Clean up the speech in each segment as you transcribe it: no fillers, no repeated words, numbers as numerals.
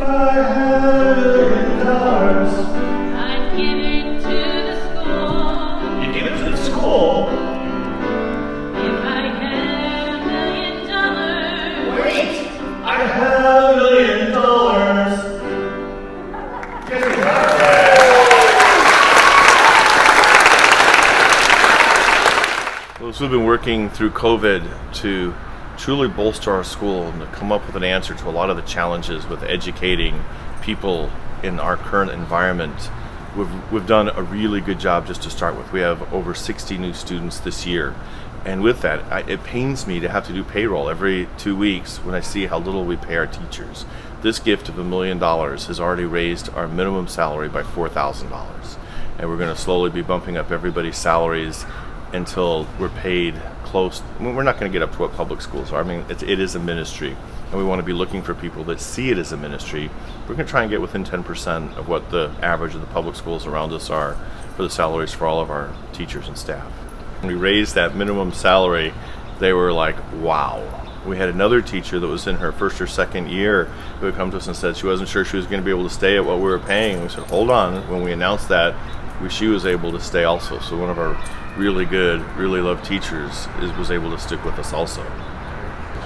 I had $1,000,000, I'd give it to the school. you'd give it to the school? If I had $1,000,000. Wait! I have $1,000,000. Well, so we've been working through COVID to truly bolster our school and to come up with an answer to a lot of the challenges with educating people in our current environment. We've done a really good job just to start with. We have over 60 new students this year. And with that, it pains me to have to do payroll every 2 weeks when I see how little we pay our teachers. This gift of $1 million has already raised our minimum salary by $4,000. And we're going to slowly be bumping up everybody's salaries until we're paid close. We're not going to get up to what public schools are. I mean, it is a ministry, and we want to be looking for people that see it as a ministry. We're going to try and get within 10% of what the average of the public schools around us are for the salaries for all of our teachers and staff. When we raised that minimum salary, they were like, wow. We had another teacher that was in her first or second year who had come to us and said she wasn't sure she was going to be able to stay at what we were paying. We said, hold on. When we announced that, she was able to stay also. So one of our really good, really loved teachers was able to stick with us also.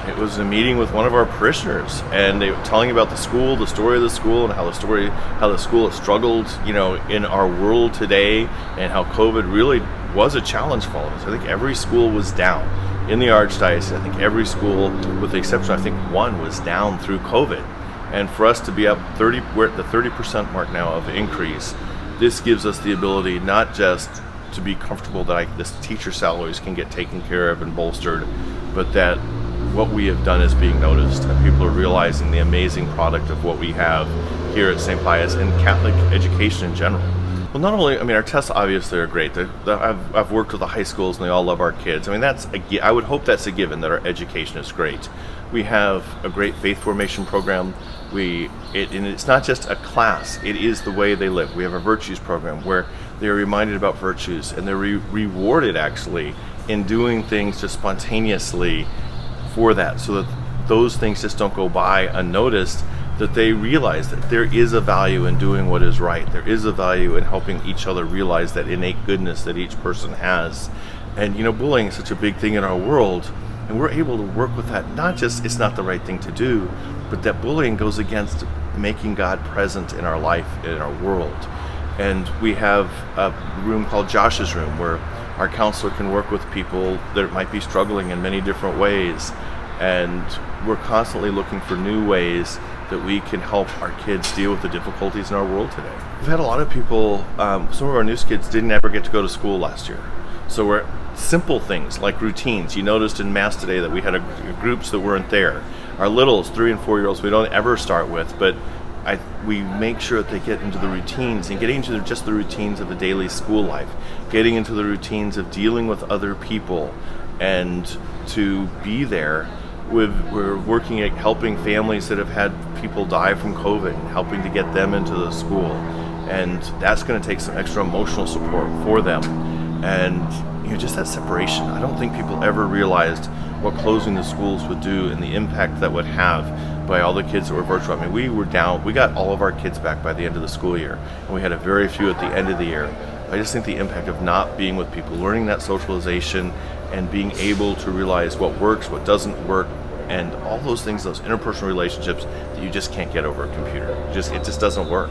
It was a meeting with one of our parishioners, and they were telling about the school, the story of the school, and how the school has struggled, in our world today, and how COVID really was a challenge for all of us. I think every school was down in the Archdiocese. I think every school, with the exception, I think one, was down through COVID. And for us to be up 30, we're at the 30% mark now of increase. This gives us the ability not just to be comfortable that this teacher salaries can get taken care of and bolstered, but that what we have done is being noticed, and people are realizing the amazing product of what we have here at St. Pius and Catholic education in general. Well, not only, our tests obviously are great. I've worked with the high schools and they all love our kids. I would hope that's a given, that our education is great. We have a great faith formation program. And it's not just a class, it is the way they live. We have a virtues program where they're reminded about virtues, and they're rewarded actually in doing things just spontaneously for that, so that those things just don't go by unnoticed, that they realize that there is a value in doing what is right. There is a value in helping each other realize that innate goodness that each person has. And bullying is such a big thing in our world, and we're able to work with that. Not just it's not the right thing to do, but that bullying goes against making God present in our life, in our world. And we have a room called Josh's Room, where our counselor can work with people that might be struggling in many different ways. And we're constantly looking for new ways that we can help our kids deal with the difficulties in our world today. We've had a lot of people, some of our newest kids didn't ever get to go to school last year. So we're simple things like routines. You noticed in Mass today that we had groups that weren't there. Our littles, 3 and 4 year olds, we don't ever start with, but we make sure that they get into the routines, and getting into just the routines of the daily school life, getting into the routines of dealing with other people, and to be there. We're working at helping families that have had people die from COVID, and helping to get them into the school. And that's going to take some extra emotional support for them. And just that separation. I don't think people ever realized what closing the schools would do and the impact that would have by all the kids that were virtual. We got all of our kids back by the end of the school year, and we had a very few at the end of the year. I just think the impact of not being with people, learning that socialization, and being able to realize what works, what doesn't work, and all those things, those interpersonal relationships that you just can't get over a computer. It just doesn't work.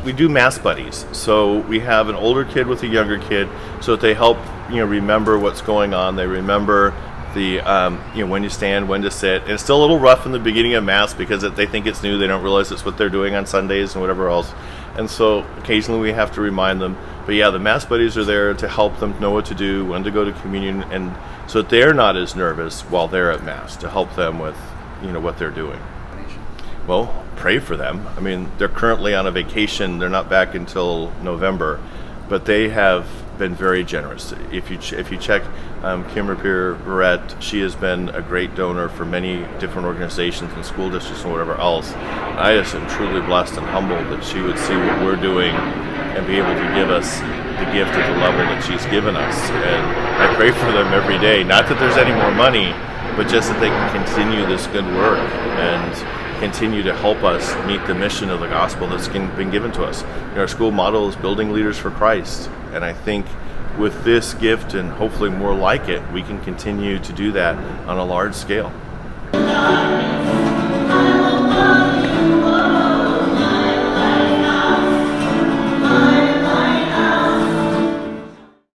We do Mass buddies, so we have an older kid with a younger kid, so that they help remember what's going on. They remember the when to stand, when to sit. And it's still a little rough in the beginning of Mass because they think it's new. They don't realize it's what they're doing on Sundays and whatever else. And so occasionally we have to remind them. But yeah, the Mass buddies are there to help them know what to do, when to go to communion, and so that they're not as nervous while they're at Mass, to help them with what they're doing. Well, pray for them. They're currently on a vacation. They're not back until November, but they have been very generous. If you check Kim Rapier-Barrett, she has been a great donor for many different organizations and school districts and whatever else. I just am truly blessed and humbled that she would see what we're doing and be able to give us the gift at the level that she's given us. And I pray for them every day. Not that there's any more money, but just that they can continue this good work. And continue to help us meet the mission of the gospel that's been given to us. Our school motto is building leaders for Christ, and I think with this gift and hopefully more like it, we can continue to do that on a large scale.